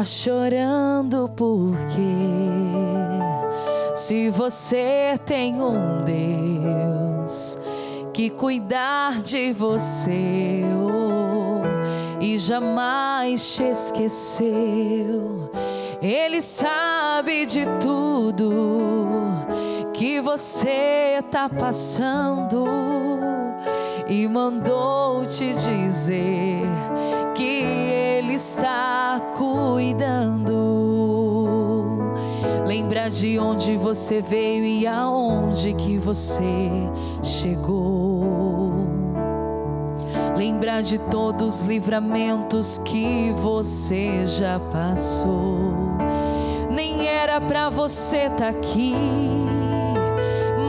está chorando por quê? Se você tem um Deus que cuidar de você e jamais te esqueceu, Ele sabe de tudo que você tá passando e mandou te dizer que Ele está cuidando. Lembra de onde você veio e aonde que você chegou. Lembra de todos os livramentos que você já passou. Nem era pra você tá aqui,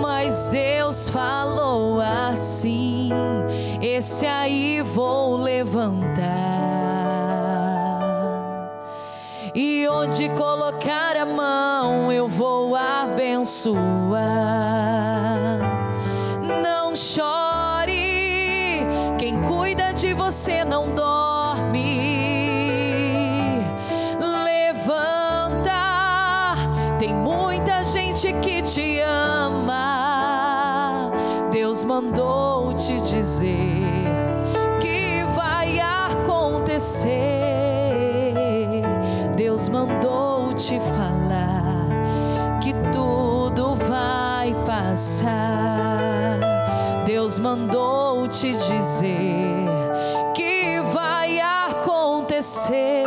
mas Deus falou assim: esse aí vou levantar. E onde colocar a mão eu vou abençoar. Não chore, quem cuida de você não dorme. Levanta, tem muita gente que te ama. Deus mandou te dizer que vai acontecer. Deus mandou te falar que tudo vai passar. Deus mandou te dizer que vai acontecer.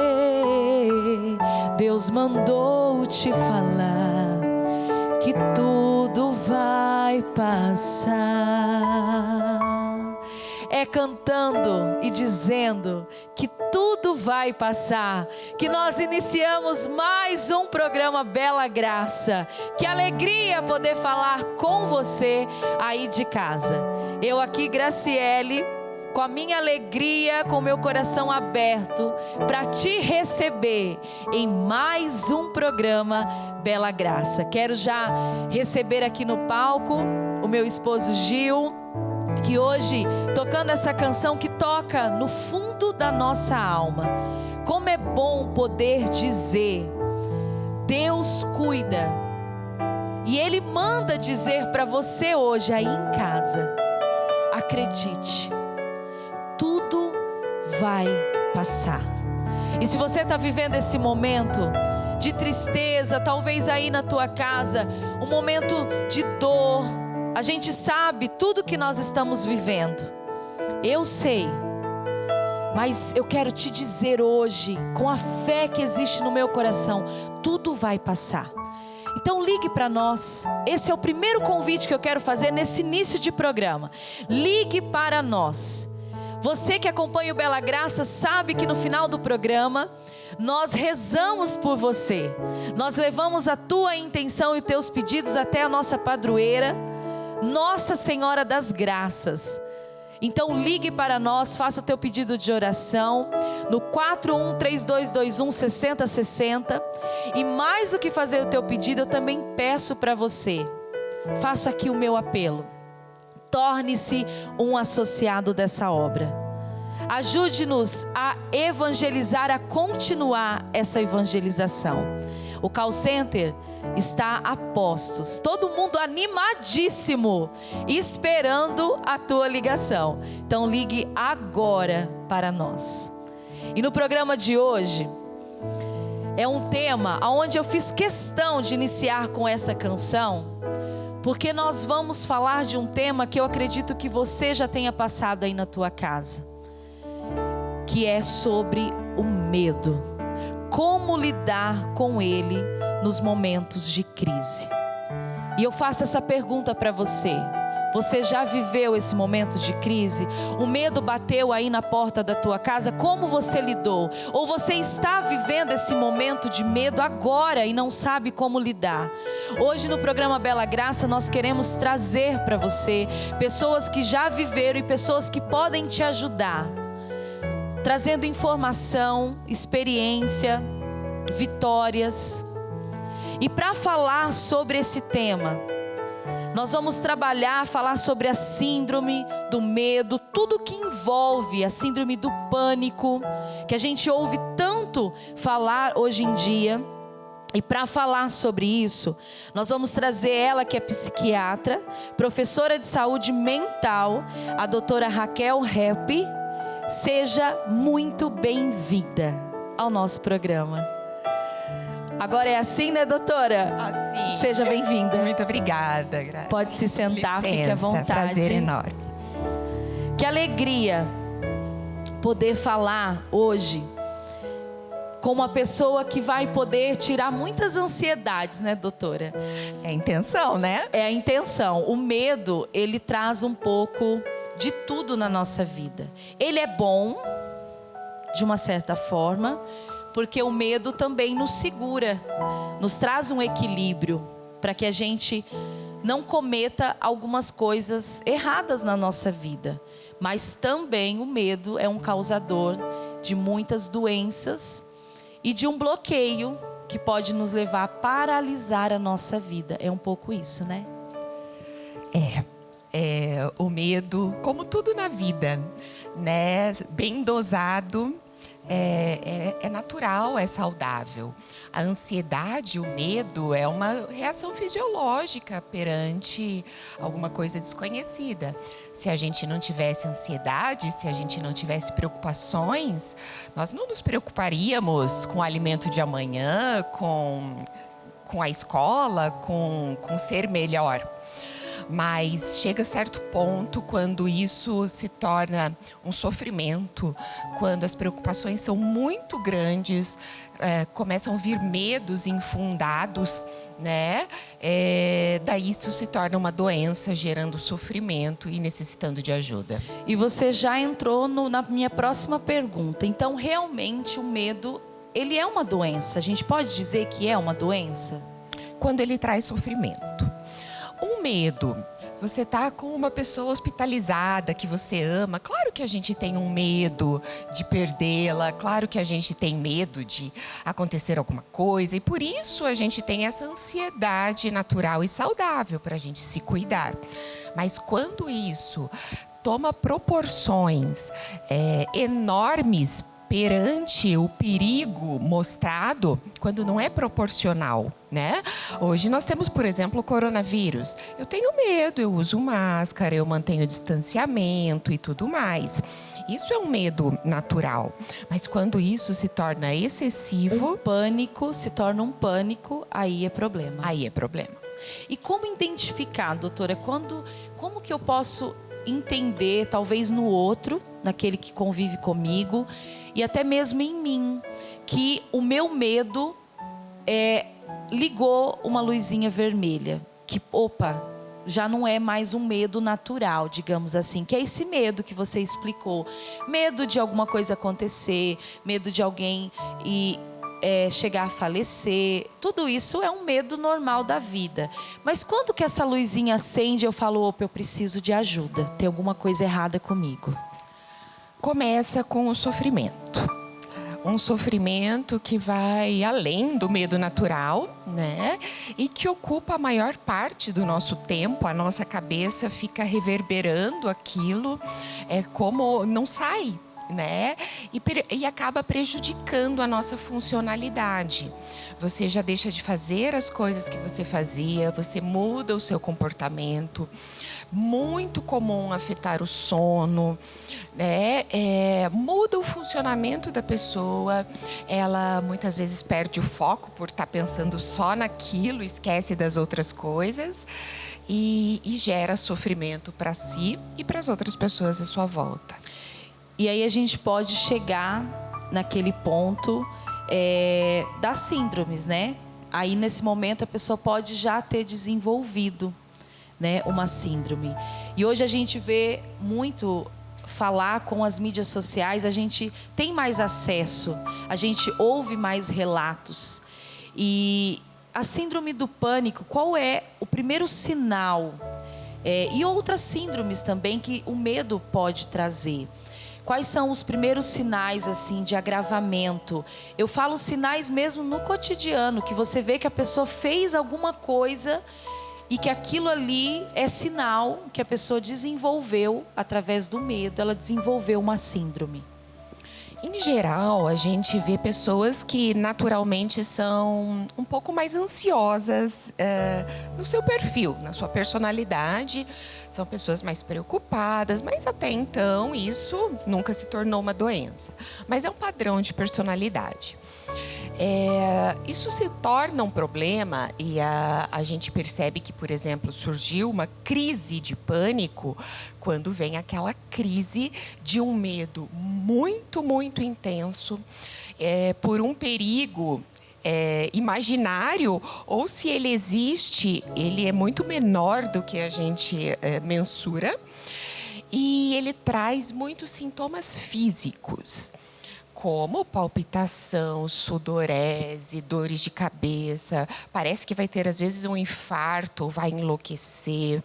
Deus mandou te falar que tudo vai passar. É cantando e dizendo que tudo vai passar que nós iniciamos mais um programa Bela Graça. Que alegria poder falar com você aí de casa. Eu aqui, Graciele, com a minha alegria, com o meu coração aberto para te receber em mais um programa Bela Graça. Quero já receber aqui no palco o meu esposo Gil, que hoje, tocando essa canção que toca no fundo da nossa alma. Como é bom poder dizer: Deus cuida. E Ele manda dizer para você hoje aí em casa: acredite, tudo vai passar. E se você está vivendo esse momento de tristeza, talvez aí na tua casa, um momento de dor, a gente sabe tudo que nós estamos vivendo. Eu sei, mas eu quero te dizer hoje, com a fé que existe no meu coração, tudo vai passar. Então ligue para nós. Esse é o primeiro convite que eu quero fazer nesse início de programa. Ligue para nós. Você que acompanha o Bela Graça sabe que no final do programa nós rezamos por você. Nós levamos a tua intenção e os teus pedidos até a nossa padroeira, Nossa Senhora das Graças. Então ligue para nós, faça o teu pedido de oração no 4132216060. E mais do que fazer o teu pedido, eu também peço para você, faço aqui o meu apelo: torne-se um associado dessa obra. Ajude-nos a evangelizar, a continuar essa evangelização. O call center está a postos, todo mundo animadíssimo, esperando a tua ligação. Então ligue agora para nós. E no programa de hoje é um tema onde eu fiz questão de iniciar com essa canção, porque nós vamos falar de um tema que eu acredito que você já tenha passado aí na tua casa, que é sobre o medo. Como lidar com ele nos momentos de crise. E eu faço essa pergunta para você: você já viveu esse momento de crise? O medo bateu aí na porta da tua casa? Como você lidou? Ou você está vivendo esse momento de medo agora e não sabe como lidar? Hoje no programa Bela Graça nós queremos trazer para você pessoas que já viveram e pessoas que podem te ajudar, trazendo informação, experiência, vitórias. E para falar sobre esse tema, nós vamos falar sobre a síndrome do medo, tudo que envolve a síndrome do pânico, que a gente ouve tanto tanto falar hoje em dia. E para falar sobre isso, nós vamos trazer ela, que é psiquiatra, professora de saúde mental, a doutora Raquel Repp. Seja muito bem-vinda ao nosso programa. Agora é assim, né, doutora? Assim. Seja bem-vinda. Muito obrigada, Graça. Pode se sentar, Licença, fique à vontade. Prazer enorme. Que alegria poder falar hoje com uma pessoa que vai poder tirar muitas ansiedades, né, doutora? É a intenção, né? É a intenção. O medo, ele traz um pouco de tudo na nossa vida. Ele é bom, de uma certa forma, porque o medo também nos segura, nos traz um equilíbrio para que a gente não cometa algumas coisas erradas na nossa vida. Mas também o medo é um causador de muitas doenças e de um bloqueio que pode nos levar a paralisar a nossa vida. É um pouco isso, né? O medo, como tudo na vida, né? Bem dosado, é natural, é saudável. A ansiedade, o medo é uma reação fisiológica perante alguma coisa desconhecida. Se a gente não tivesse ansiedade, se a gente não tivesse preocupações, nós não nos preocuparíamos com o alimento de amanhã, com a escola, com ser melhor. Mas chega a certo ponto quando isso se torna um sofrimento, quando as preocupações são muito grandes, começam a vir medos infundados, né? Daí isso se torna uma doença, gerando sofrimento e necessitando de ajuda. E você já entrou na minha próxima pergunta. Então, realmente, o medo, ele é uma doença? A gente pode dizer que é uma doença? Quando ele traz sofrimento. Um medo, você está com uma pessoa hospitalizada que você ama, claro que a gente tem um medo de perdê-la, claro que a gente tem medo de acontecer alguma coisa e por isso a gente tem essa ansiedade natural e saudável para a gente se cuidar. Mas quando isso toma proporções enormes perante o perigo mostrado, quando não é proporcional, né? Hoje nós temos, por exemplo, o coronavírus. Eu tenho medo, eu uso máscara, eu mantenho distanciamento e tudo mais. Isso é um medo natural. Mas quando isso se torna excessivo... O pânico se torna um pânico, aí é problema. Aí é problema. E como identificar, doutora? Como que eu posso entender, talvez no outro, naquele que convive comigo, e até mesmo em mim, que o meu medo ligou uma luzinha vermelha, que já não é mais um medo natural, digamos assim, que é esse medo que você explicou, medo de alguma coisa acontecer, medo de alguém chegar a falecer, tudo isso é um medo normal da vida. Mas quando que essa luzinha acende, eu falo, eu preciso de ajuda, tem alguma coisa errada comigo? Começa com o sofrimento. Um sofrimento que vai além do medo natural, né? E que ocupa a maior parte do nosso tempo. A nossa cabeça fica reverberando aquilo, como não sai, né? E acaba prejudicando a nossa funcionalidade. Você já deixa de fazer as coisas que você fazia, você muda o seu comportamento. Muito comum afetar o sono, né? Muda o funcionamento da pessoa. Ela muitas vezes perde o foco por estar pensando só naquilo, esquece das outras coisas e gera sofrimento para si e para as outras pessoas à sua volta. E aí a gente pode chegar naquele ponto das síndromes, né? Aí nesse momento a pessoa pode já ter desenvolvido, né, uma síndrome. E hoje a gente vê muito falar com as mídias sociais, a gente tem mais acesso, a gente ouve mais relatos. E a síndrome do pânico, qual é o primeiro sinal? E outras síndromes também que o medo pode trazer. Quais são os primeiros sinais assim de agravamento? Eu falo sinais mesmo no cotidiano, que você vê que a pessoa fez alguma coisa e que aquilo ali é sinal que a pessoa desenvolveu, através do medo, ela desenvolveu uma síndrome. Em geral, a gente vê pessoas que naturalmente são um pouco mais ansiosas no seu perfil, na sua personalidade. São pessoas mais preocupadas, mas até então isso nunca se tornou uma doença. Mas é um padrão de personalidade. Isso se torna um problema e a gente percebe que, por exemplo, surgiu uma crise de pânico quando vem aquela crise de um medo muito, muito intenso por um perigo imaginário, ou se ele existe, ele é muito menor do que a gente mensura, e ele traz muitos sintomas físicos, como palpitação, sudorese, dores de cabeça. Parece que vai ter, às vezes, um infarto, vai enlouquecer.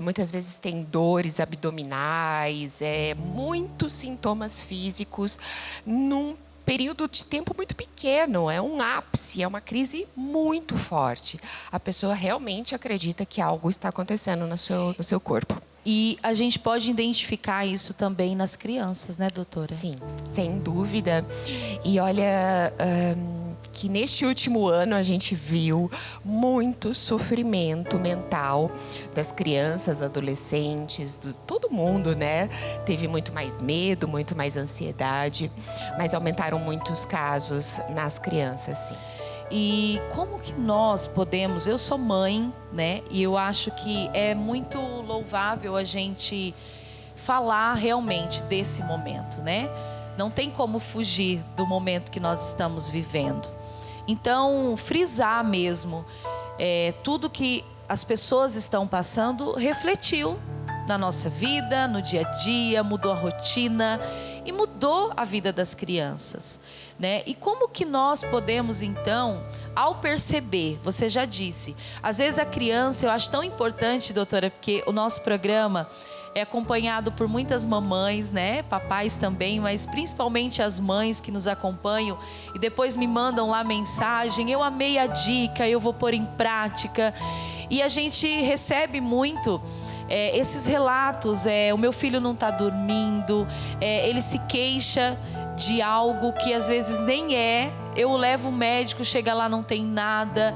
Muitas vezes tem dores abdominais, muitos sintomas físicos num período de tempo muito pequeno. É um ápice, é uma crise muito forte. A pessoa realmente acredita que algo está acontecendo no seu corpo. E a gente pode identificar isso também nas crianças, né, doutora? Sim, sem dúvida. E olha, que neste último ano a gente viu muito sofrimento mental das crianças, adolescentes, todo mundo, né? Teve muito mais medo, muito mais ansiedade, mas aumentaram muitos casos nas crianças, sim. E como que nós podemos... Eu sou mãe, né? E eu acho que é muito louvável a gente falar realmente desse momento, né? Não tem como fugir do momento que nós estamos vivendo. Então, frisar mesmo, tudo que as pessoas estão passando refletiu na nossa vida, no dia a dia, mudou a rotina e mudou a vida das crianças, né? E como que nós podemos, então, ao perceber, você já disse, às vezes a criança, eu acho tão importante, doutora, porque o nosso programa é acompanhado por muitas mamães, né? Papais também, mas principalmente as mães que nos acompanham e depois me mandam lá mensagem: eu amei a dica, eu vou pôr em prática. E a gente recebe muito esses relatos, o meu filho não está dormindo, ele se queixa de algo que às vezes nem eu o levo ao médico, chega lá, não tem nada.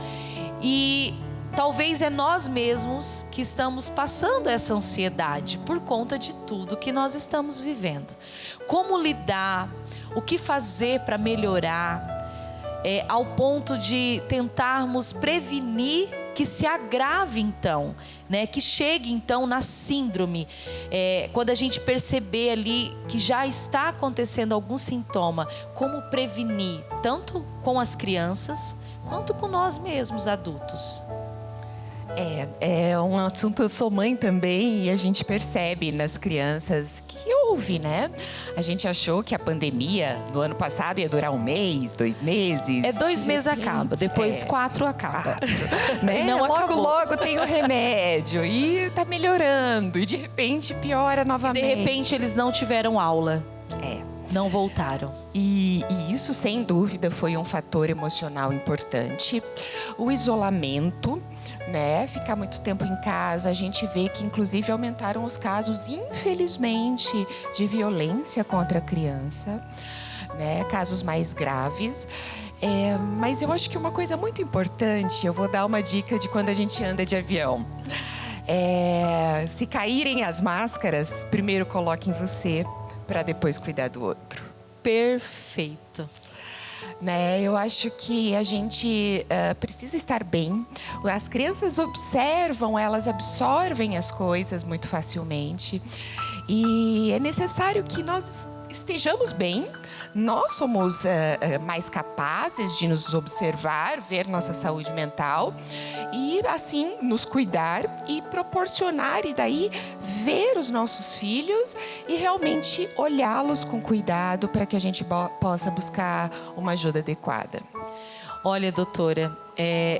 E talvez é nós mesmos que estamos passando essa ansiedade por conta de tudo que nós estamos vivendo. Como lidar, o que fazer para melhorar, ao ponto de tentarmos prevenir que se agrave então, né? Que chegue então na síndrome, quando a gente perceber ali que já está acontecendo algum sintoma, como prevenir, tanto com as crianças quanto com nós mesmos, adultos. É um assunto, eu sou mãe também, e a gente percebe nas crianças que houve, né? A gente achou que a pandemia no ano passado ia durar 1 mês, 2 meses. 2 meses acaba, depois 4 acaba. Né? Não acabou. Logo tem o remédio e tá melhorando, e de repente piora novamente. De repente eles não tiveram aula. Não voltaram. E isso, sem dúvida, foi um fator emocional importante. O isolamento, né? Ficar muito tempo em casa, a gente vê que inclusive aumentaram os casos, infelizmente, de violência contra a criança, né? Casos mais graves. Mas eu acho que uma coisa muito importante, eu vou dar uma dica de quando a gente anda de avião. Se caírem as máscaras, primeiro coloque em você, para depois cuidar do outro. Perfeito. Né? Eu acho que a gente precisa estar bem. As crianças observam, elas absorvem as coisas muito facilmente. E é necessário que nós estejamos bem. Nós somos mais capazes de nos observar, ver nossa saúde mental e assim nos cuidar e proporcionar, e daí ver os nossos filhos e realmente olhá-los com cuidado para que a gente possa buscar uma ajuda adequada. Olha, doutora,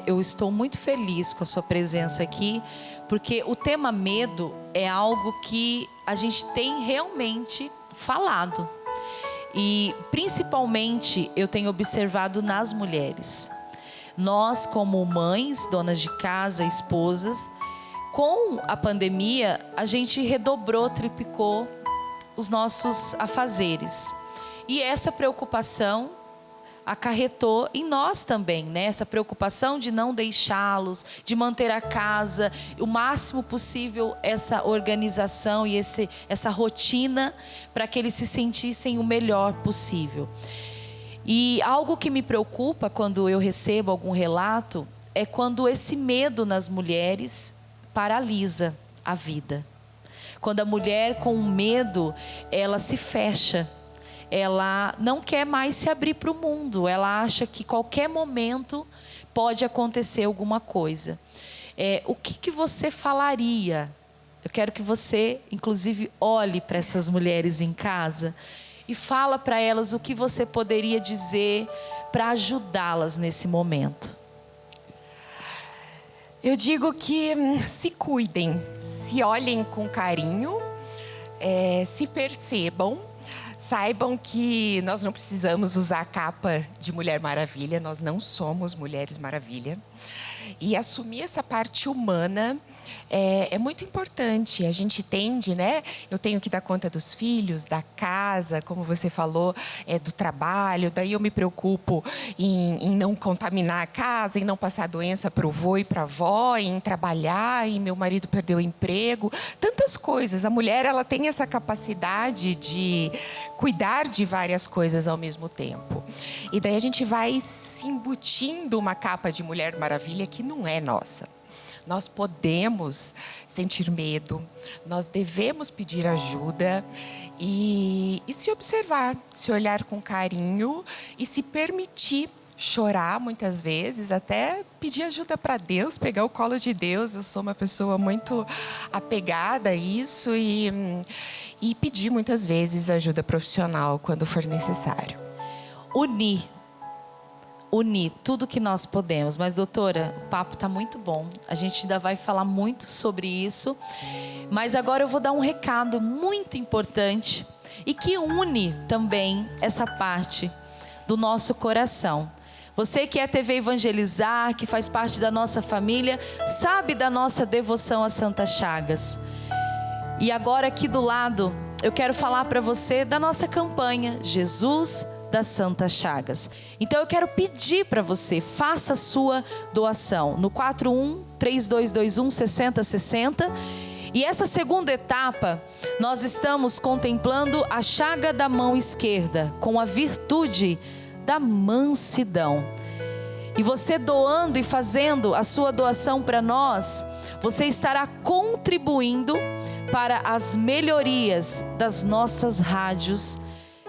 eu estou muito feliz com a sua presença aqui, porque o tema medo é algo que a gente tem realmente falado. E principalmente eu tenho observado nas mulheres. Nós, como mães, donas de casa, esposas, com a pandemia a gente redobrou, triplicou os nossos afazeres. E essa preocupação acarretou em nós também, né? Essa preocupação de não deixá-los, de manter a casa, o máximo possível, essa organização e essa rotina para que eles se sentissem o melhor possível. E algo que me preocupa quando eu recebo algum relato é quando esse medo nas mulheres paralisa a vida. Quando a mulher com medo, ela se fecha. Ela não quer mais se abrir para o mundo. Ela acha que qualquer momento pode acontecer alguma coisa. O que você falaria? Eu quero que você, inclusive, olhe para essas mulheres em casa e fala para elas o que você poderia dizer para ajudá-las nesse momento. Eu digo que se cuidem, se olhem com carinho, se percebam. Saibam que nós não precisamos usar a capa de Mulher Maravilha, nós não somos Mulheres Maravilha. E assumir essa parte humana é muito importante. A gente tende, né? Eu tenho que dar conta dos filhos, da casa, como você falou, do trabalho. Daí eu me preocupo em não contaminar a casa, em não passar doença para o vô e para a avó, em trabalhar, e meu marido perdeu o emprego. Tantas coisas. A mulher, ela tem essa capacidade de cuidar de várias coisas ao mesmo tempo. E daí a gente vai se embutindo uma capa de Mulher Maravilha que não é nossa. Nós podemos sentir medo, nós devemos pedir ajuda e se observar, se olhar com carinho e se permitir chorar muitas vezes, até pedir ajuda para Deus, pegar o colo de Deus. Eu sou uma pessoa muito apegada a isso e pedir muitas vezes ajuda profissional quando for necessário. Unir tudo que nós podemos. Mas, doutora, o papo está muito bom. A gente ainda vai falar muito sobre isso. Mas agora eu vou dar um recado muito importante e que une também essa parte do nosso coração. Você que é TV Evangelizar, que faz parte da nossa família, sabe da nossa devoção a Santa Chagas. E agora aqui do lado, eu quero falar para você da nossa campanha Jesus das Santas Chagas. Então eu quero pedir para você, faça a sua doação no 41-3221-6060. E essa segunda etapa, nós estamos contemplando a chaga da mão esquerda, com a virtude da mansidão. E você doando e fazendo a sua doação para nós, você estará contribuindo para as melhorias das nossas rádios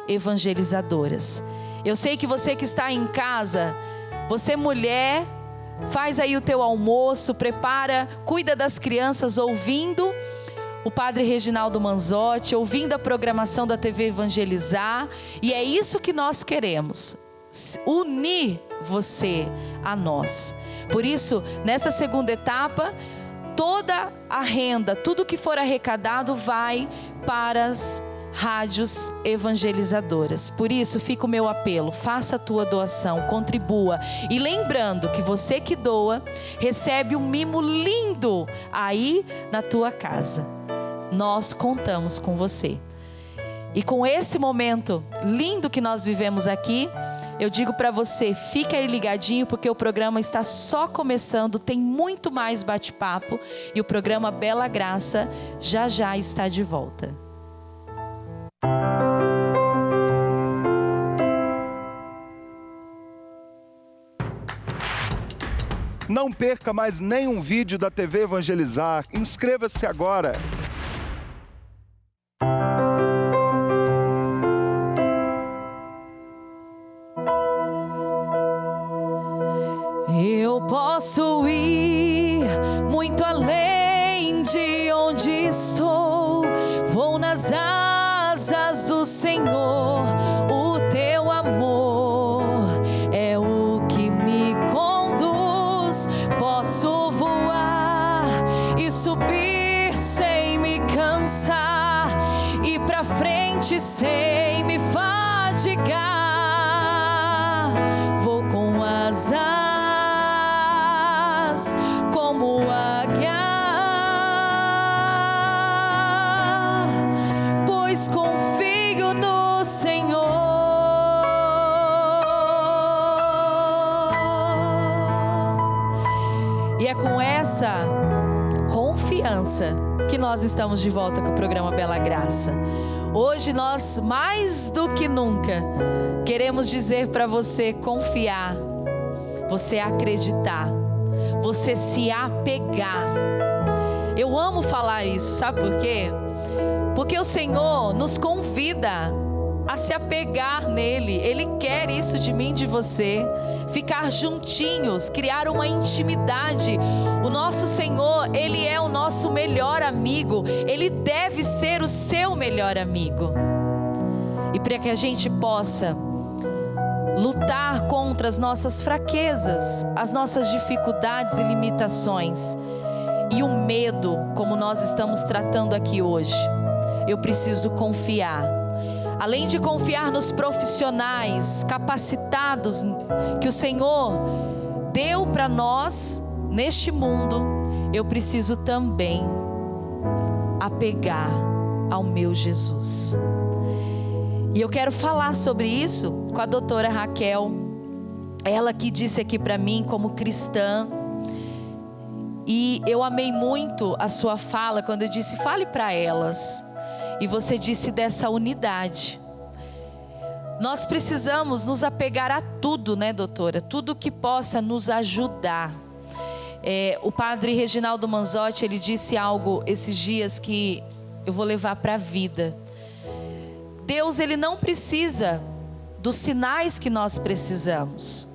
evangelizadoras. Eu sei que você que está em casa, você mulher, faz aí o teu almoço, prepara, cuida das crianças ouvindo o Padre Reginaldo Manzotti, ouvindo a programação da TV Evangelizar, e é isso que nós queremos, unir você a nós. Por isso, nessa segunda etapa, toda a renda, tudo que for arrecadado vai para as rádios evangelizadoras. Por isso fica o meu apelo, faça a tua doação, contribua. E lembrando que você que doa, recebe um mimo lindo aí na tua casa. Nós contamos com você. E com esse momento lindo que nós vivemos aqui, eu digo para você, fica aí ligadinho, porque o programa está só começando, tem muito mais bate-papo e o programa Bela Graça já está de volta. Não perca mais nenhum vídeo da TV Evangelizar. Inscreva-se agora. Eu posso ir muito além de onde estou. Vou nas asas do Senhor. O teu amor é o que me conduz. Posso voar e subir sem me cansar, ir pra frente sem me fadigar. Vou com asas como águia, pois confio no Senhor. essa confiança que nós estamos de volta com o programa Bela Graça. Hoje nós, mais do que nunca, queremos dizer para você confiar, você acreditar, você se apegar. Eu amo falar isso, sabe por quê? Porque o Senhor nos convida a se apegar nele. Ele quer isso de mim, de você. Ficar juntinhos, criar uma intimidade. O nosso Senhor, Ele é o nosso melhor amigo. Ele deve ser o seu melhor amigo. E para que a gente possa lutar contra as nossas fraquezas, as nossas dificuldades e limitações, e o medo, como nós estamos tratando aqui hoje, eu preciso confiar. Além de confiar nos profissionais capacitados que o Senhor deu para nós neste mundo, eu preciso também apegar ao meu Jesus. E eu quero falar sobre isso com a doutora Raquel, ela que disse aqui para mim como cristã. E eu amei muito a sua fala quando eu disse, fale para elas. E você disse dessa unidade. Nós precisamos nos apegar a tudo, né, doutora? Tudo que possa nos ajudar. O padre Reginaldo Manzotti, ele disse algo esses dias que eu vou levar para a vida. Deus, ele não precisa dos sinais que nós precisamos.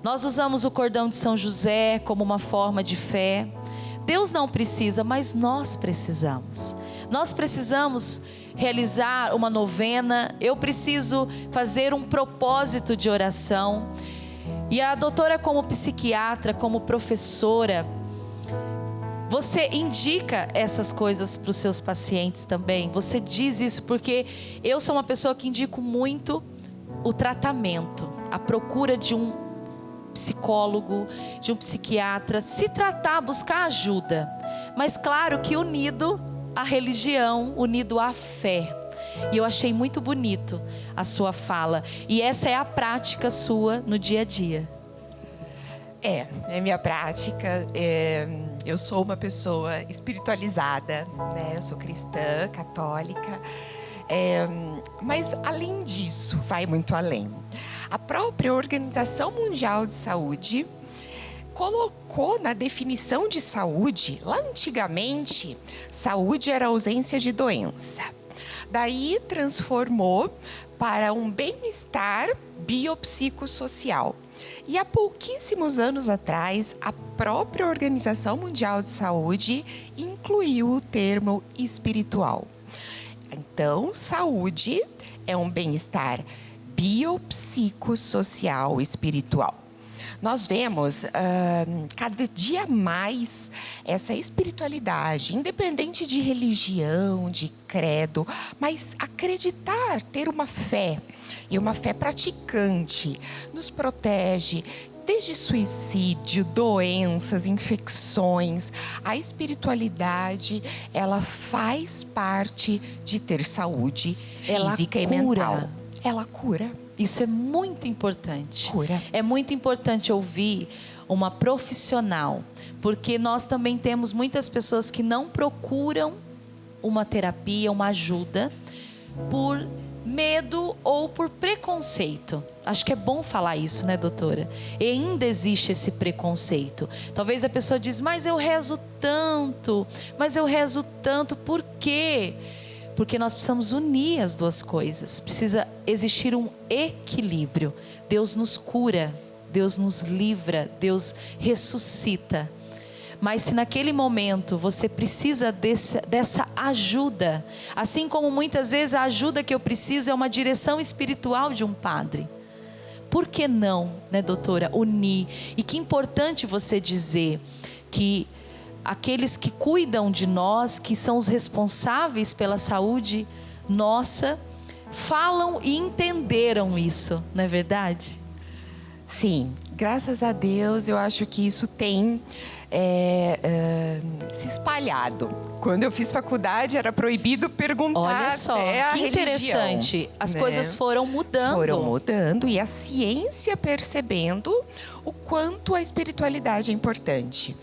Nós usamos o cordão de São José como uma forma de fé. Deus não precisa, mas nós precisamos. Nós precisamos realizar uma novena. Eu preciso fazer um propósito de oração. E a doutora, como psiquiatra, como professora, você indica essas coisas para os seus pacientes também? Você diz isso? Porque eu sou uma pessoa que indico muito o tratamento, a procura de um psicólogo, de um psiquiatra, se tratar, buscar ajuda, mas claro que unido à religião, unido à fé. E eu achei muito bonito a sua fala, e essa é a prática sua no dia a dia. É minha prática. Eu sou uma pessoa espiritualizada, né? Eu sou cristã, católica, mas além disso, vai muito além. A própria Organização Mundial de Saúde colocou na definição de saúde, lá antigamente, saúde era ausência de doença. Daí transformou para um bem-estar biopsicossocial. E há pouquíssimos anos atrás, a própria Organização Mundial de Saúde incluiu o termo espiritual. Então, saúde é um bem-estar biopsicossocial espiritual. Nós vemos cada dia mais essa espiritualidade, independente de religião, de credo, mas acreditar, ter uma fé, e uma fé praticante, nos protege desde suicídio, doenças, infecções. A espiritualidade, ela faz parte de ter saúde física e mental. Ela cura. Isso é muito importante. Cura. É muito importante ouvir uma profissional, porque nós também temos muitas pessoas que não procuram uma terapia, uma ajuda, por medo ou por preconceito. Acho que é bom falar isso, né, doutora? E ainda existe esse preconceito. Talvez a pessoa diz, mas eu rezo tanto, por quê? Porque nós precisamos unir as duas coisas. Precisa existir um equilíbrio. Deus nos cura, Deus nos livra, Deus ressuscita. Mas se naquele momento você precisa dessa ajuda, assim como muitas vezes a ajuda que eu preciso é uma direção espiritual de um padre. Por que não, né, doutora, unir? E que importante você dizer que aqueles que cuidam de nós, que são os responsáveis pela saúde nossa, falam e entenderam isso, não é verdade? Sim, graças a Deus eu acho que isso tem se espalhado. Quando eu fiz faculdade era proibido perguntar. Olha só, que interessante. As coisas foram mudando. Foram mudando e a ciência percebendo o quanto a espiritualidade é importante.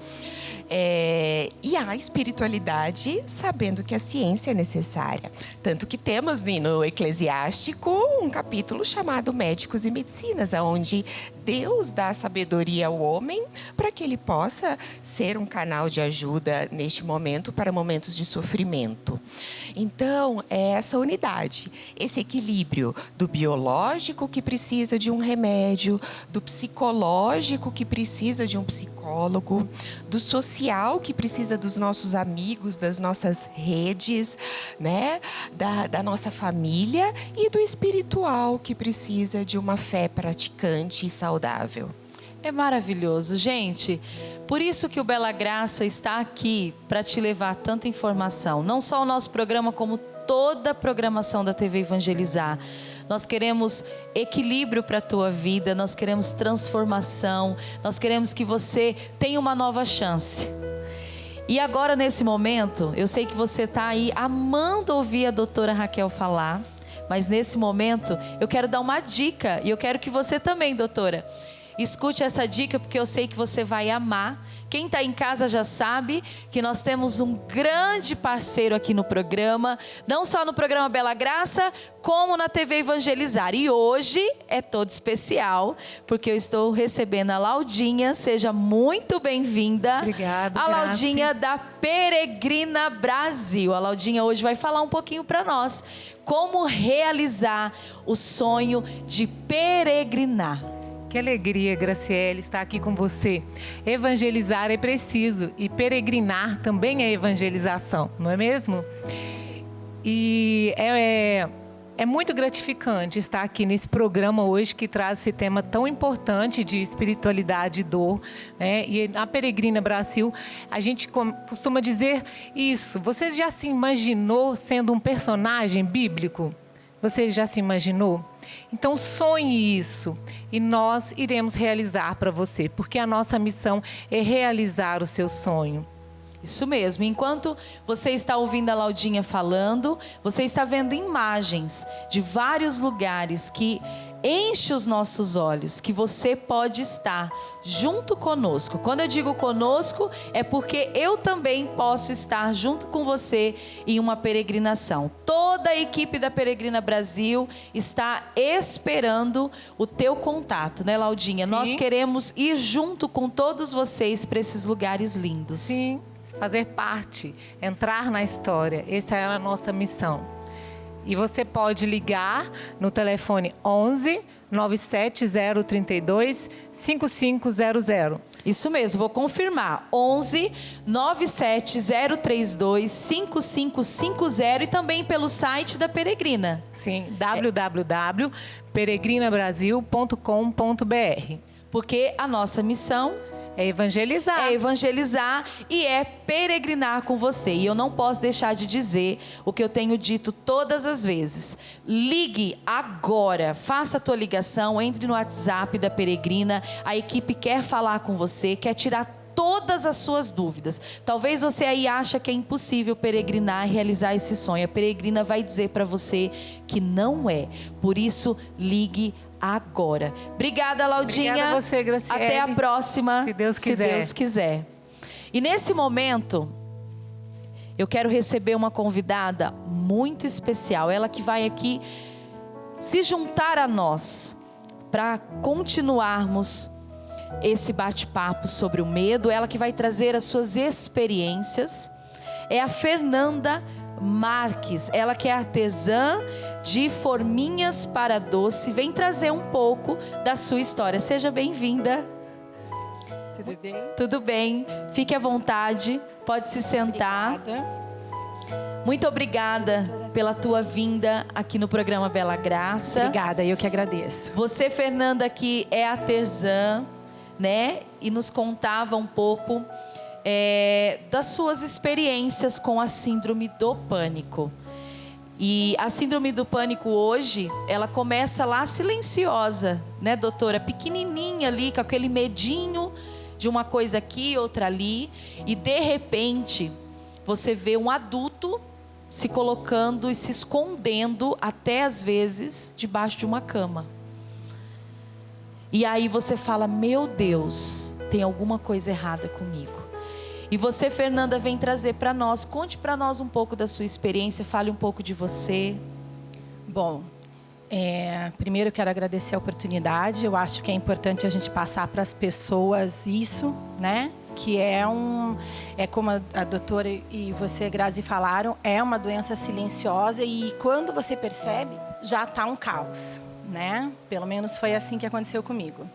E a espiritualidade sabendo que a ciência é necessária. Tanto que temos no Eclesiástico um capítulo chamado Médicos e Medicinas, onde Deus dá sabedoria ao homem para que ele possa ser um canal de ajuda neste momento, para momentos de sofrimento. Então, é essa unidade, esse equilíbrio do biológico que precisa de um remédio, do psicológico que precisa de um psicólogo, do social que precisa dos nossos amigos, das nossas redes, né? Da nossa família, e do espiritual que precisa de uma fé praticante e saudável. É maravilhoso, gente. Por isso que o Bela Graça está aqui para te levar tanta informação. Não só o nosso programa, como toda a programação da TV Evangelizar. Nós queremos equilíbrio para a tua vida, nós queremos transformação, nós queremos que você tenha uma nova chance. E agora, nesse momento, eu sei que você está aí amando ouvir a doutora Raquel falar, mas nesse momento eu quero dar uma dica, e eu quero que você também, doutora, escute essa dica, porque eu sei que você vai amar. Quem está em casa já sabe que nós temos um grande parceiro aqui no programa, não só no programa Bela Graça, como na TV Evangelizar. E hoje é todo especial, porque eu estou recebendo a Laudinha. Seja muito bem-vinda. Obrigada, a Laudinha Graça. da Peregrina Brasil. A Laudinha hoje vai falar um pouquinho para nós como realizar o sonho de peregrinar. Que alegria, Graciele, estar aqui com você. Evangelizar é preciso e peregrinar também é evangelização, não é mesmo? E é muito gratificante estar aqui nesse programa hoje que traz esse tema tão importante de espiritualidade e dor, né? E na Peregrina Brasil, a gente costuma dizer isso. Você já se imaginou sendo um personagem bíblico? Você já se imaginou? Então sonhe isso e nós iremos realizar para você, porque a nossa missão é realizar o seu sonho. Isso mesmo, enquanto você está ouvindo a Laudinha falando, você está vendo imagens de vários lugares que enche os nossos olhos, que você pode estar junto conosco. Quando eu digo conosco, é porque eu também posso estar junto com você em uma peregrinação. Toda a equipe da Peregrina Brasil está esperando o teu contato, né, Laudinha? Sim. Nós queremos ir junto com todos vocês para esses lugares lindos. Sim, fazer parte, entrar na história, essa é a nossa missão. E você pode ligar no telefone 11 97032 5500. Isso mesmo, vou confirmar. 11 97032 5550 e também pelo site da Peregrina. Sim, www.peregrinabrasil.com.br. Porque a nossa missão é evangelizar. é evangelizar e é peregrinar com você. E eu não posso deixar de dizer o que eu tenho dito todas as vezes. Ligue agora, faça a tua ligação, entre no WhatsApp da Peregrina. A equipe quer falar com você, quer tirar todas as suas dúvidas. Talvez você aí acha que é impossível peregrinar e realizar esse sonho. A Peregrina vai dizer para você que não é. Por isso, ligue agora. Obrigada, Laudinha. Obrigada a você, Graciele. Até a próxima, se Deus quiser. Se Deus quiser. E nesse momento, eu quero receber uma convidada muito especial. Ela que vai aqui se juntar a nós para continuarmos esse bate-papo sobre o medo. Ela que vai trazer as suas experiências. É a Fernanda Marques, ela que é artesã de forminhas para doce, vem trazer um pouco da sua história. Seja bem-vinda. Tudo bem? Tudo bem, fique à vontade, pode se sentar. Obrigada. Muito obrigada pela tua vinda aqui no programa Bela Graça. Obrigada, eu que agradeço. Você, Fernanda, que é artesã, né? E nos contava um pouco das suas experiências com a síndrome do pânico. E a síndrome do pânico hoje, ela começa lá silenciosa, né, doutora? Pequenininha ali, com aquele medinho de uma coisa aqui, outra ali. E de repente, você vê um adulto se colocando e se escondendo, até às vezes, debaixo de uma cama. E aí você fala, meu Deus, tem alguma coisa errada comigo. E você, Fernanda, vem trazer para nós, conte para nós um pouco da sua experiência, fale um pouco de você. Bom, primeiro eu quero agradecer a oportunidade. Eu acho que é importante a gente passar para as pessoas isso, né? Que é como a doutora e você, Grazi, falaram, é uma doença silenciosa e quando você percebe, já está um caos, né? Pelo menos foi assim que aconteceu comigo.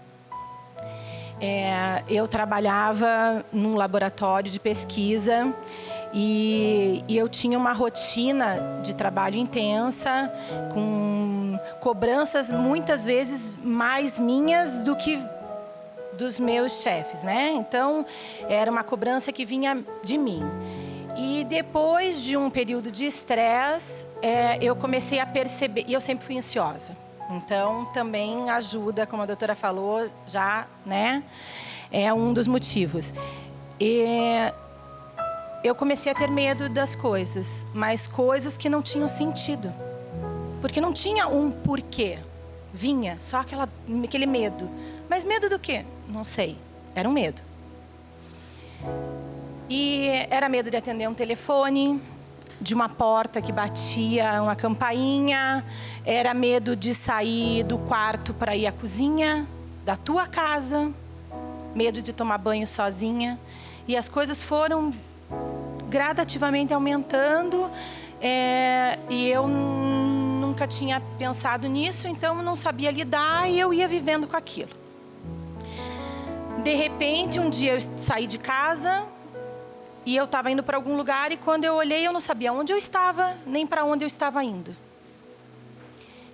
Eu trabalhava num laboratório de pesquisa e eu tinha uma rotina de trabalho intensa, com cobranças muitas vezes mais minhas do que dos meus chefes, né? Então, era uma cobrança que vinha de mim. E depois de um período de estresse, eu comecei a perceber, e eu sempre fui ansiosa. Então, também ajuda, como a doutora falou, já, né? É um dos motivos. Eu comecei a ter medo das coisas, mas coisas que não tinham sentido. Porque não tinha um porquê. Vinha só aquele medo. Mas medo do quê? Não sei. Era um medo. E era medo de atender um telefone, de uma porta que batia uma campainha. Era medo de sair do quarto para ir à cozinha da tua casa. Medo de tomar banho sozinha. E as coisas foram gradativamente aumentando. E eu nunca tinha pensado nisso, então eu não sabia lidar e eu ia vivendo com aquilo. De repente, um dia eu saí de casa e eu estava indo para algum lugar e quando eu olhei eu não sabia onde eu estava, nem para onde eu estava indo.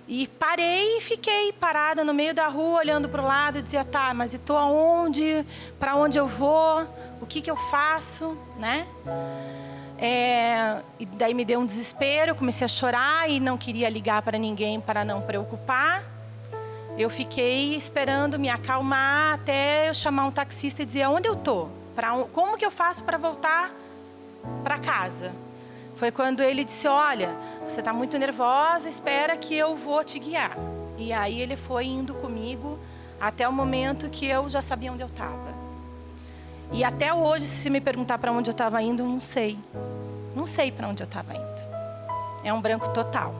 E parei e fiquei parada no meio da rua, olhando para o lado e dizia, tá, mas e estou aonde? Para onde eu vou? O que eu faço? Né? E daí me deu um desespero, eu comecei a chorar e não queria ligar para ninguém para não preocupar. Eu fiquei esperando me acalmar até eu chamar um taxista e dizer onde eu tô, como que eu faço para voltar para casa. Foi quando ele disse, olha, você está muito nervosa, espera que eu vou te guiar. E aí ele foi indo comigo até o momento que eu já sabia onde eu estava. E até hoje, se me perguntar para onde eu estava indo, eu não sei. Não sei para onde eu estava indo. É um branco total.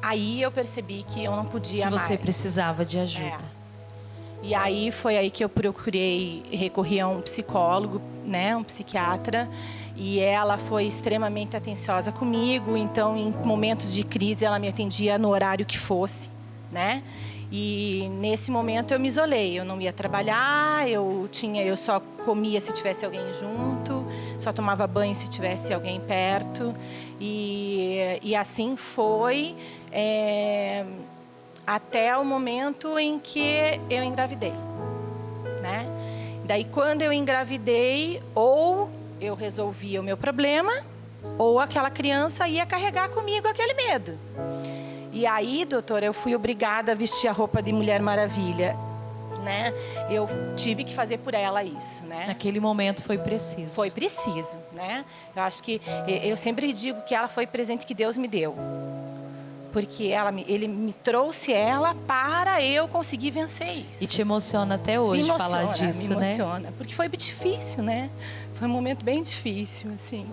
Aí eu percebi que eu não podia mais. Que você precisava de ajuda. E aí foi aí que eu recorri a um psicólogo, né, um psiquiatra. E ela foi extremamente atenciosa comigo. Então, em momentos de crise, ela me atendia no horário que fosse, né? E nesse momento eu me isolei, eu não ia trabalhar, eu só comia se tivesse alguém junto, só tomava banho se tivesse alguém perto. E assim foi até o momento em que eu engravidei, né? Daí quando eu engravidei, ou eu resolvia o meu problema, ou aquela criança ia carregar comigo aquele medo. E aí, doutora, eu fui obrigada a vestir a roupa de Mulher Maravilha, né? Eu tive que fazer por ela isso, né? Naquele momento foi preciso. Foi preciso, né? Eu acho que eu sempre digo que ela foi presente que Deus me deu. Porque ele me trouxe ela para eu conseguir vencer isso. E te emociona até hoje falar disso, me emociona, né? Porque foi difícil, né? Foi um momento bem difícil, assim.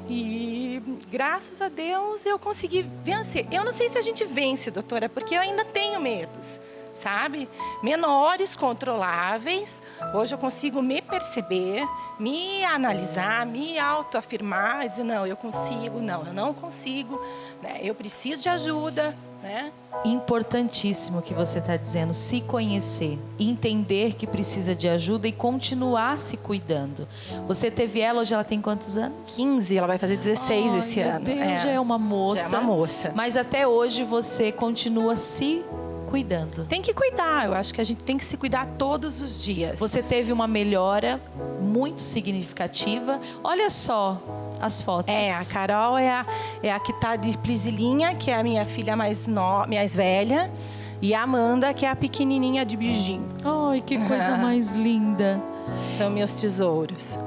E graças a Deus eu consegui vencer. Eu não sei se a gente vence, doutora, porque eu ainda tenho medos, sabe? Menores, controláveis. Hoje eu consigo me perceber, me analisar, me autoafirmar e dizer, não, eu consigo, não, eu não consigo, né? Eu preciso de ajuda, né? Importantíssimo o que você está dizendo, se conhecer, entender que precisa de ajuda e continuar se cuidando. Você teve ela, hoje ela tem quantos anos? 15, ela vai fazer 16 esse ano. Meu Deus, já é uma moça. Já é uma moça. Mas até hoje você continua se cuidando. Tem que cuidar, eu acho que a gente tem que se cuidar todos os dias. Você teve uma melhora muito significativa. Olha só as fotos. A Carol é a que tá de Priscilinha, que é a minha filha mais velha. E a Amanda, que é a pequenininha de beijinho. Ai, que coisa mais linda. São meus tesouros.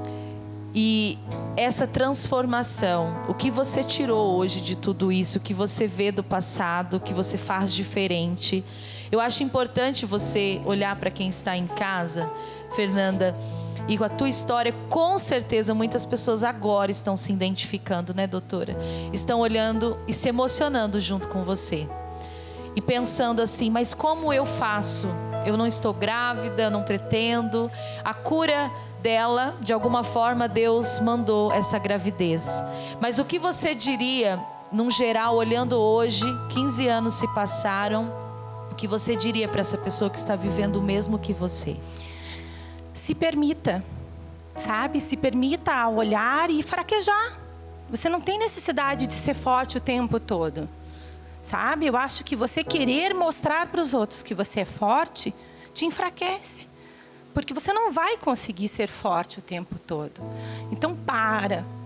E essa transformação, o que você tirou hoje de tudo isso, o que você vê do passado, o que você faz diferente. Eu acho importante você olhar para quem está em casa, Fernanda, E com a tua história, com certeza, muitas pessoas agora estão se identificando, né, doutora? Estão olhando e se emocionando junto com você. E pensando assim, mas como eu faço? Eu não estou grávida, não pretendo. A cura dela, de alguma forma, Deus mandou essa gravidez. Mas o que você diria, num geral, olhando hoje, 15 anos se passaram, o que você diria para essa pessoa que está vivendo o mesmo que você? Se permita, sabe? Se permita olhar e fraquejar. Você não tem necessidade de ser forte o tempo todo, sabe? Eu acho que você querer mostrar para os outros que você é forte, te enfraquece. Porque você não vai conseguir ser forte o tempo todo. Então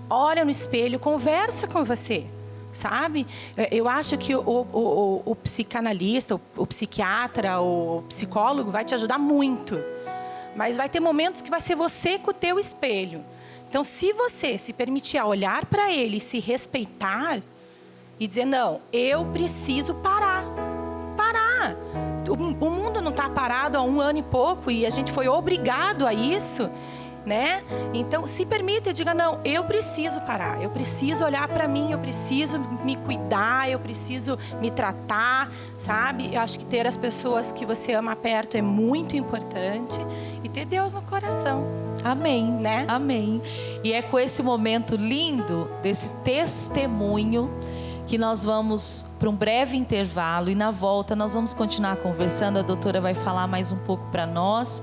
olha no espelho, conversa com você, sabe? Eu acho que o psicanalista, o psiquiatra, o psicólogo vai te ajudar muito. Mas vai ter momentos que vai ser você com o teu espelho. Então, se você se permitir olhar para ele e se respeitar e dizer, não, eu preciso parar. Parar. O mundo não está parado há 1 ano e pouco e a gente foi obrigado a isso, né? Então, se permita e diga, não, eu preciso parar. Eu preciso olhar para mim, eu preciso me cuidar, eu preciso me tratar, sabe? Eu acho que ter as pessoas que você ama perto é muito importante e ter Deus no coração. Amém, né? Amém. E é com esse momento lindo, desse testemunho, que nós vamos para um breve intervalo e na volta nós vamos continuar conversando. A doutora vai falar mais um pouco para nós,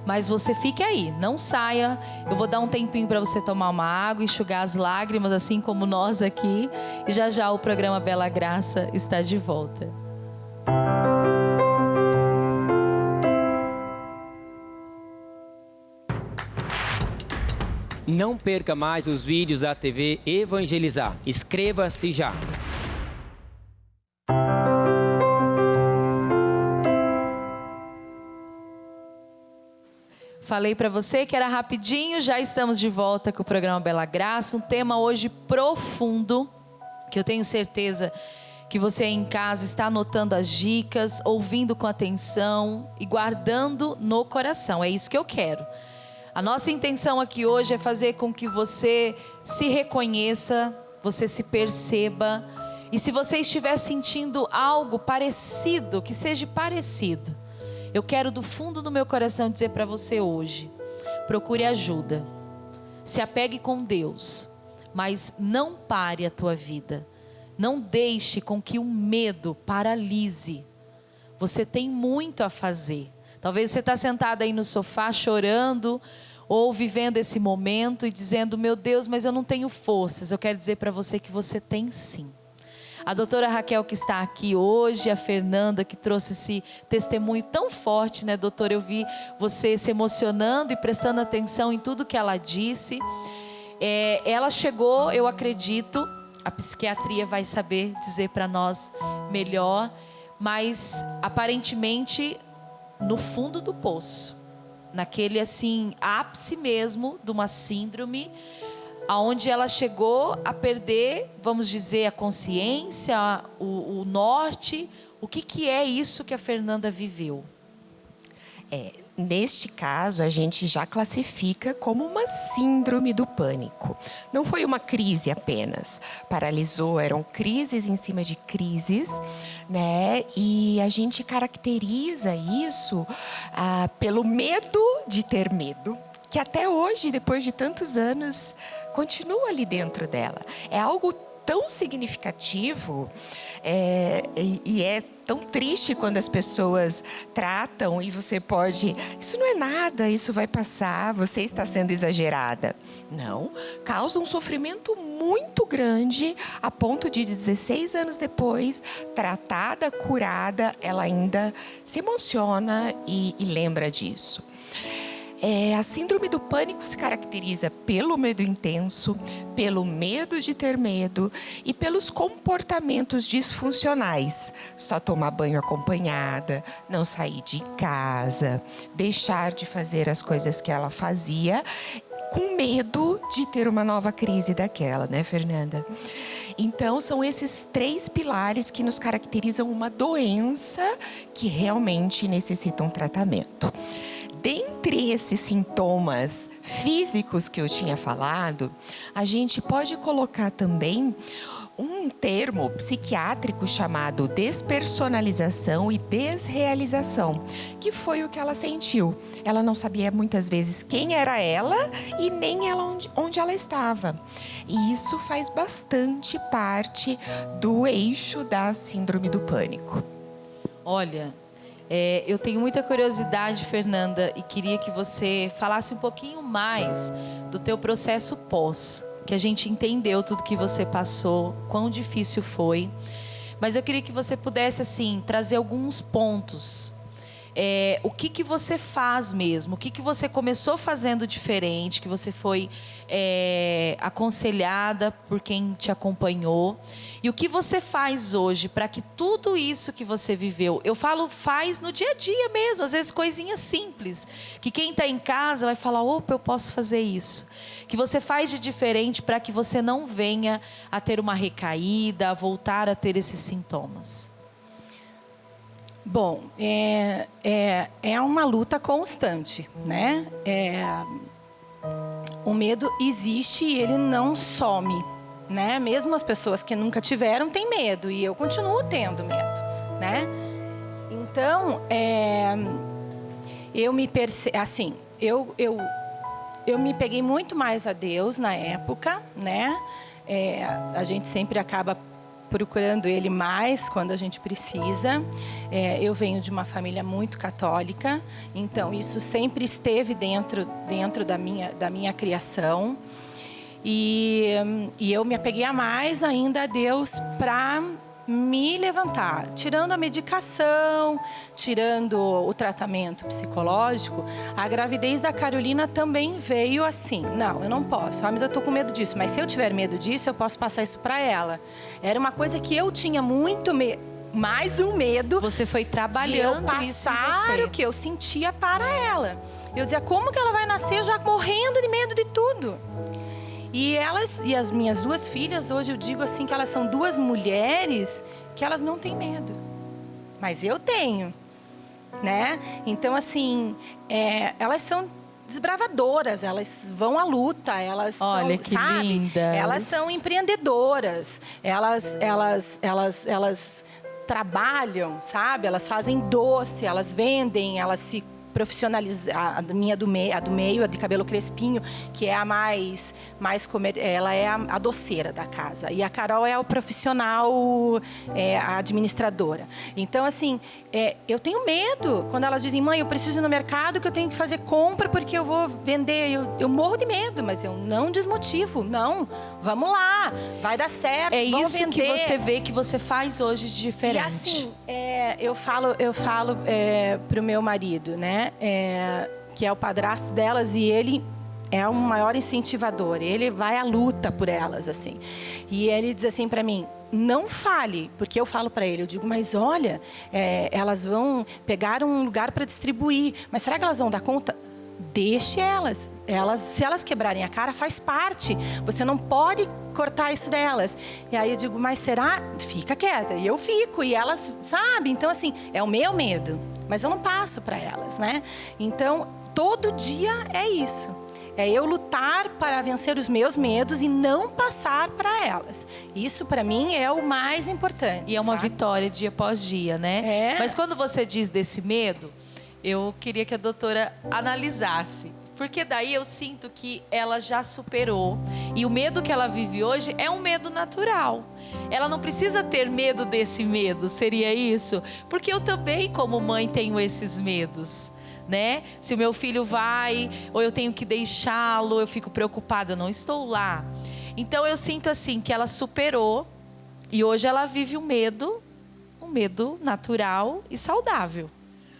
mas você fique aí, não saia. Eu vou dar um tempinho para você tomar uma água, enxugar as lágrimas, assim como nós aqui, e já já o programa Bela Graça está de volta. Não perca mais os vídeos da TV Evangelizar. Inscreva-se já. Falei para você que era rapidinho, já estamos de volta com o programa Bela Graça. Um tema hoje profundo, que eu tenho certeza que você aí em casa está anotando as dicas, ouvindo com atenção e guardando no coração. É isso que eu quero. A nossa intenção aqui hoje é fazer com que você se reconheça, você se perceba. E se você estiver sentindo algo parecido, que seja parecido, eu quero do fundo do meu coração dizer para você hoje, procure ajuda. Se apegue com Deus, mas não pare a tua vida. Não deixe com que o medo paralise. Você tem muito a fazer. Talvez você está sentada aí no sofá chorando ou vivendo esse momento e dizendo, meu Deus, mas eu não tenho forças. Eu quero dizer para você que você tem sim. A doutora Raquel que está aqui hoje, a Fernanda que trouxe esse testemunho tão forte, né, doutora? Eu vi você se emocionando e prestando atenção em tudo que ela disse. Ela chegou, eu acredito, a psiquiatria vai saber dizer para nós melhor, mas aparentemente no fundo do poço, naquele assim ápice mesmo de uma síndrome, aonde ela chegou a perder, vamos dizer, a consciência, o norte. O que é isso que a Fernanda viveu? Neste caso, a gente já classifica como uma síndrome do pânico. Não foi uma crise apenas. Paralisou, eram crises em cima de crises, né? E a gente caracteriza isso pelo medo de ter medo, que até hoje, depois de tantos anos, continua ali dentro dela. É algo tão significativo e é tão triste quando as pessoas tratam e você pode... Isso não é nada, isso vai passar, você está sendo exagerada. Não, causa um sofrimento muito grande a ponto de 16 anos depois, tratada, curada, ela ainda se emociona e lembra disso. A síndrome do pânico se caracteriza pelo medo intenso, pelo medo de ter medo e pelos comportamentos disfuncionais. Só tomar banho acompanhada, não sair de casa, deixar de fazer as coisas que ela fazia, com medo de ter uma nova crise daquela, né, Fernanda? Então, são esses 3 pilares que nos caracterizam uma doença que realmente necessita um tratamento. dentre esses sintomas físicos que eu tinha falado, a gente pode colocar também um termo psiquiátrico chamado despersonalização e desrealização, que foi o que ela sentiu. Ela não sabia muitas vezes quem era ela e nem ela onde ela estava. E isso faz bastante parte do eixo da síndrome do pânico. Olha, eu tenho muita curiosidade, Fernanda, e queria que você falasse um pouquinho mais do teu processo pós, que a gente entendeu tudo que você passou, quão difícil foi. Mas eu queria que você pudesse, assim, trazer alguns pontos. O que você faz mesmo? O que você começou fazendo diferente? Que você foi aconselhada por quem te acompanhou? E o que você faz hoje para que tudo isso que você viveu... Eu falo faz no dia a dia mesmo, às vezes coisinhas simples. Que quem está em casa vai falar, opa, eu posso fazer isso. Que você faz de diferente para que você não venha a ter uma recaída, a voltar a ter esses sintomas. Bom, é uma luta constante, né? O medo existe e ele não some, né? Mesmo as pessoas que nunca tiveram têm medo e eu continuo tendo medo, né? Então, eu me assim, eu me peguei muito mais a Deus na época, né? A gente sempre acaba procurando Ele mais quando a gente precisa. Eu venho de uma família muito católica, então isso sempre esteve dentro da minha criação. E eu me apeguei a mais ainda a Deus para me levantar. Tirando a medicação, tirando o tratamento psicológico, a gravidez da Carolina também veio assim. Não, eu não posso. Mas eu tô com medo disso. Mas se eu tiver medo disso, eu posso passar isso para ela. Era uma coisa que eu tinha muito medo. Mais um medo. Você foi trabalhando de eu passar o que eu sentia para ela. Eu dizia, como que ela vai nascer já morrendo de medo de tudo? E as minhas duas filhas, hoje eu digo assim que elas são duas mulheres que elas não têm medo. Mas eu tenho, né? Então, assim, elas são desbravadoras, elas vão à luta, elas Olha, são, que sabe? lindas. Elas são empreendedoras, elas trabalham, sabe? Elas fazem doce, elas vendem, elas se profissionalizar. A do meio, a de cabelo crespinho, que é a mais ela é a doceira da casa. E a Carol é o profissional, a administradora. Então, assim, eu tenho medo quando elas dizem, mãe, eu preciso ir no mercado que eu tenho que fazer compra porque eu vou vender. Eu morro de medo, mas eu não desmotivo. Não, vamos lá, vai dar certo, vamos vender. Que você vê que você faz hoje de diferente. E assim, eu falo pro meu marido, né? Que é o padrasto delas, e ele é o maior incentivador. Ele vai à luta por elas, assim. E ele diz assim para mim, não fale, porque eu falo para ele, eu digo, mas olha, elas vão pegar um lugar para distribuir, mas será que elas vão dar conta? Deixe elas. Se elas quebrarem a cara, faz parte. Você não pode cortar isso delas. E aí eu digo, mas será? Fica quieta. E eu fico. E elas, sabe? Então, assim, é o meu medo. Mas eu não passo para elas, né? Então, todo dia é isso. É eu lutar para vencer os meus medos e não passar para elas. Isso, para mim, é o mais importante. E é uma vitória dia após dia, né? É. Mas quando você diz desse medo, eu queria que a doutora analisasse. Porque daí eu sinto que ela já superou. E o medo que ela vive hoje é um medo natural. Ela não precisa ter medo desse medo, seria isso? Porque eu também, como mãe, tenho esses medos, né? Se o meu filho vai, ou eu tenho que deixá-lo, eu fico preocupada, eu não estou lá. Então eu sinto assim, que ela superou. E hoje ela vive um medo natural e saudável.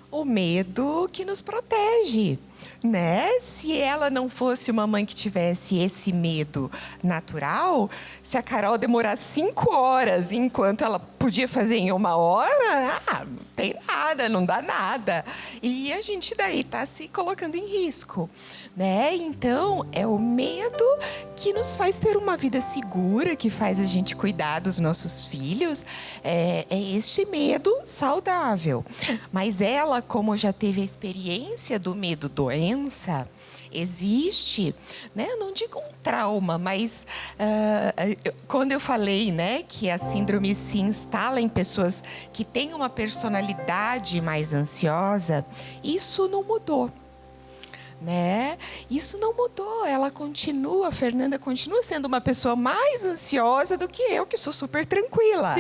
O medo que nos protege. né? Se ela não fosse uma mãe que tivesse esse medo natural, se a Carol demorar 5 horas enquanto ela podia fazer em 1 hora, não tem nada, não dá nada. E a gente daí está se colocando em risco, né? Então, é o medo que nos faz ter uma vida segura, que faz a gente cuidar dos nossos filhos. É este medo saudável. Mas ela, como já teve a experiência do medo doença, existe, né? Eu não digo um trauma, mas quando eu falei, né, que a síndrome se instala em pessoas que têm uma personalidade mais ansiosa, isso não mudou. Né? Isso não mudou, a Fernanda continua sendo uma pessoa mais ansiosa do que eu, que sou super tranquila,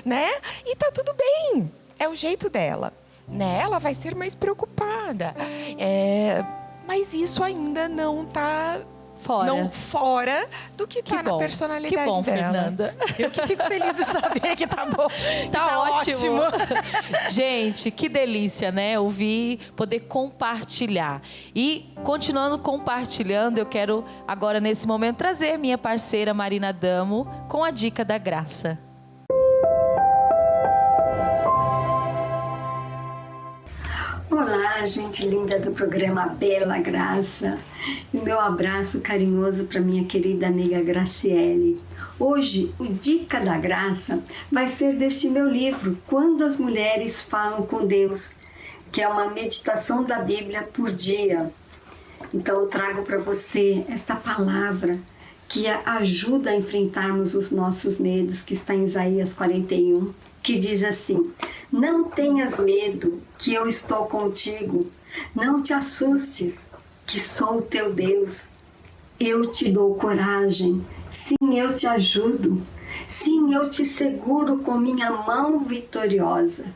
né? E tá tudo bem, é o jeito dela, né? Ela vai ser mais preocupada, mas isso ainda não tá fora do que tá na personalidade dela. Fernanda. Eu que fico feliz de saber que tá bom. Tá ótimo. Gente, que delícia, né? Ouvir, poder compartilhar. E, continuando compartilhando, eu quero agora, nesse momento, trazer minha parceira Marina Damo com a Dica da Graça. Olá, gente linda do programa Bela Graça. E o meu abraço carinhoso para minha querida amiga Graciele. Hoje, o Dica da Graça vai ser deste meu livro, Quando as Mulheres Falam com Deus, que é uma meditação da Bíblia por dia. Então, eu trago para você esta palavra que ajuda a enfrentarmos os nossos medos, que está em Isaías 41, que diz assim: não tenhas medo, que eu estou contigo. Não te assustes, que sou o teu Deus. Eu te dou coragem. Sim, eu te ajudo. Sim, eu te seguro com minha mão vitoriosa.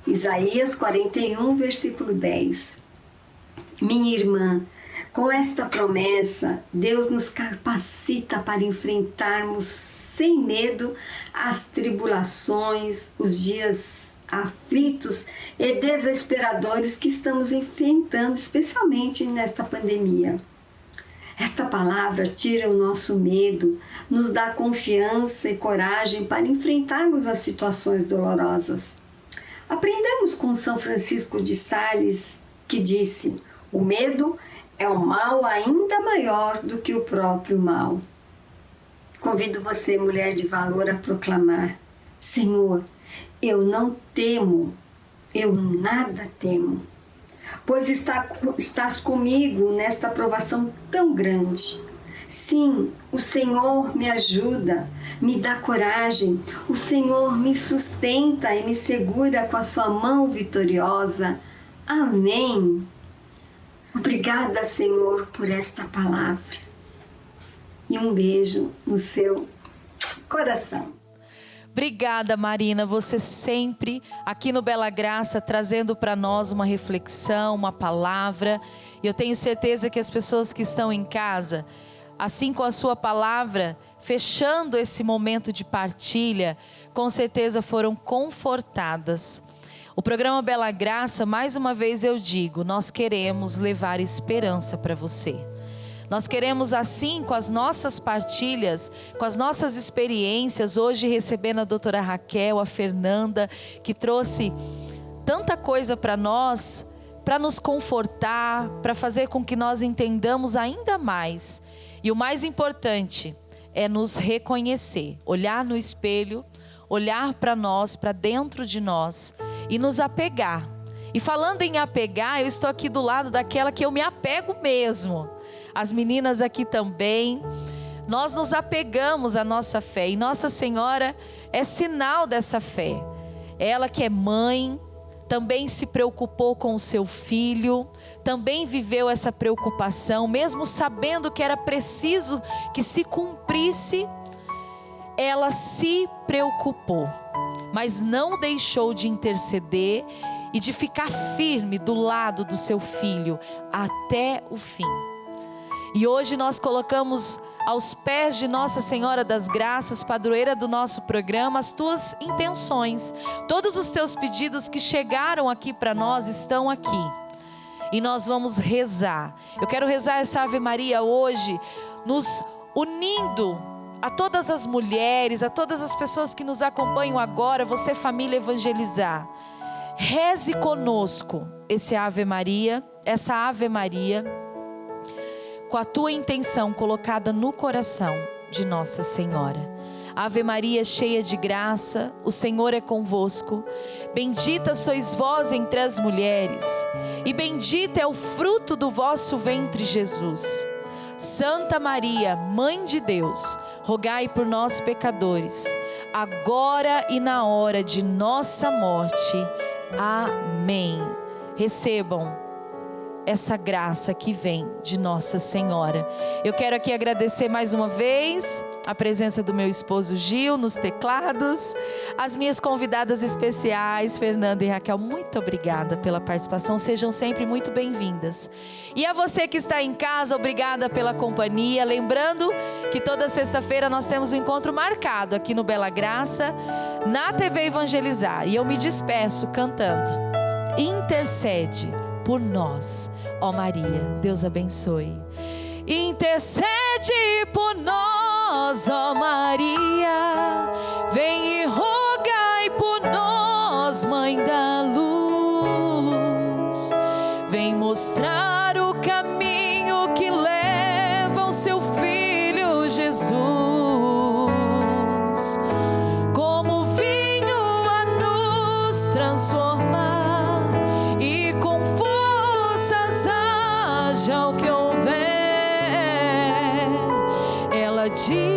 Isaías 41, versículo 10. Minha irmã, com esta promessa, Deus nos capacita para enfrentarmos sem medo as tribulações, os dias aflitos e desesperadores que estamos enfrentando, especialmente nesta pandemia. Esta palavra tira o nosso medo, nos dá confiança e coragem para enfrentarmos as situações dolorosas. Aprendemos com São Francisco de Sales, que disse: o medo é um mal ainda maior do que o próprio mal. Convido você, mulher de valor, a proclamar: Senhor, eu não temo, eu nada temo, pois estás comigo nesta provação tão grande. Sim, o Senhor me ajuda, me dá coragem, o Senhor me sustenta e me segura com a sua mão vitoriosa. Amém. Obrigada, Senhor, por esta palavra. E um beijo no seu coração. Obrigada, Marina, você sempre aqui no Bela Graça trazendo para nós uma reflexão, uma palavra. E eu tenho certeza que as pessoas que estão em casa, assim com a sua palavra, fechando esse momento de partilha, com certeza foram confortadas. O programa Bela Graça, mais uma vez eu digo, nós queremos levar esperança para você. Nós queremos assim, com as nossas partilhas, com as nossas experiências, hoje recebendo a doutora Raquel, a Fernanda, que trouxe tanta coisa para nós, para nos confortar, para fazer com que nós entendamos ainda mais. E o mais importante é nos reconhecer, olhar no espelho, olhar para nós, para dentro de nós e nos apegar. E falando em apegar, eu estou aqui do lado daquela que eu me apego mesmo. As meninas aqui também, nós nos apegamos à nossa fé e Nossa Senhora é sinal dessa fé. Ela que é mãe, também se preocupou com o seu filho, também viveu essa preocupação, mesmo sabendo que era preciso que se cumprisse, ela se preocupou, mas não deixou de interceder e de ficar firme do lado do seu filho até o fim. E hoje nós colocamos aos pés de Nossa Senhora das Graças, padroeira do nosso programa, as tuas intenções. Todos os teus pedidos que chegaram aqui para nós estão aqui. e nós vamos rezar. Eu quero rezar essa Ave Maria hoje, nos unindo a todas as mulheres, a todas as pessoas que nos acompanham agora, você família Evangelizar. Reze conosco essa Ave Maria, com a tua intenção colocada no coração de Nossa Senhora. Ave Maria, cheia de graça, o Senhor é convosco. Bendita sois vós entre as mulheres, e bendito é o fruto do vosso ventre, Jesus. Santa Maria, Mãe de Deus, rogai por nós pecadores, agora e na hora de nossa morte. Amém. Recebam essa graça que vem de Nossa Senhora. Eu quero aqui agradecer mais uma vez a presença do meu esposo Gil nos teclados, as minhas convidadas especiais, Fernanda e Raquel, muito obrigada pela participação, sejam sempre muito bem-vindas. E a você que está em casa, obrigada pela companhia, lembrando que toda sexta-feira nós temos um encontro marcado aqui no Bela Graça, na TV Evangelizar, e eu me despeço cantando: intercede por nós, ó Maria. Deus abençoe. Intercede por nós, ó Maria, vem e rogai por nós, Mãe da Luz, vem mostrar o caminho que leva ao seu Filho Jesus, como vinho a nos transformar, e com forças haja o que houver. Ela diz